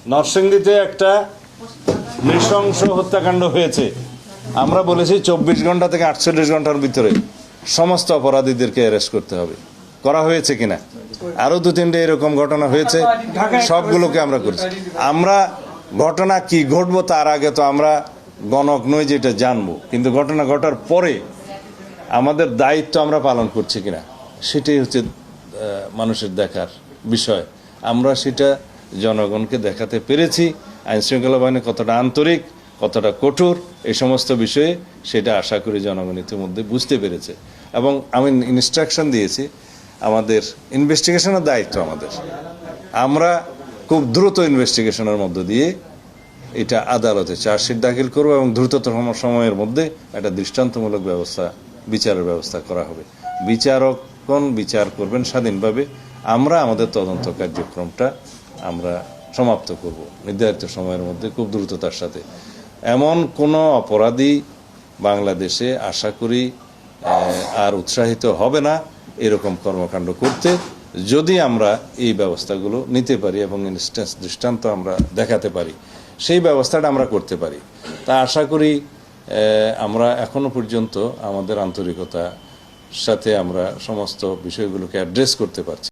নরসিংদীতে একটা নৃশংস হত্যাকাণ্ড হয়েছে। আমরা বলেছি 24 ঘন্টা থেকে 48 ঘন্টার ভিতরে সমস্ত অপরাধীদেরকে অ্যারেস্ট করতে হবে। করা হয়েছে কিনা? আরো 2-3টে এরকম ঘটনা হয়েছে, সবগুলোকে আমরা করছি। আমরা ঘটনা কি ঘটবো তার আগে তো আমরা গণক নই যেটা জানবো, কিন্তু ঘটনা ঘটার পরে আমাদের দায়িত্ব আমরা পালন করছি কিনা সেটাই হচ্ছে মানুষের দেখার বিষয়। আমরা সেটা জনগণকে দেখাতে পেরেছি। আইন শৃঙ্খলা বাহিনী কতটা আন্তরিক, কতটা কঠোর, এই সমস্ত বিষয়ে সেটা আশা করি জনগণ ইতিমধ্যে বুঝতে পেরেছে। এবং আমি ইনস্ট্রাকশন দিয়েছি, আমাদের ইনভেস্টিগেশনের দায়িত্ব আমাদের। আমরা খুব দ্রুত ইনভেস্টিগেশনের মধ্য দিয়ে এটা আদালতে চার্জশিট দাখিল করবো এবং দ্রুততম সময়ের মধ্যে একটা দৃষ্টান্তমূলক ব্যবস্থা, বিচারের ব্যবস্থা করা হবে। বিচারকগণ বিচার করবেন স্বাধীনভাবে। আমরা আমাদের তদন্ত কার্যক্রমটা আমরা সমাপ্ত করব নির্ধারিত সময়ের মধ্যে খুব দ্রুততার সাথে। এমন কোনো অপরাধী বাংলাদেশে আশা করি আর উৎসাহিত হবে না এরকম কর্মকাণ্ড করতে, যদি আমরা এই ব্যবস্থাগুলো নিতে পারি এবং দৃষ্টান্ত আমরা দেখাতে পারি, সেই ব্যবস্থাটা আমরা করতে পারি। তা আশা করি আমরা এখনো পর্যন্ত আমাদের আন্তরিকতার সাথে আমরা সমস্ত বিষয়গুলোকে অ্যাড্রেস করতে পারছি।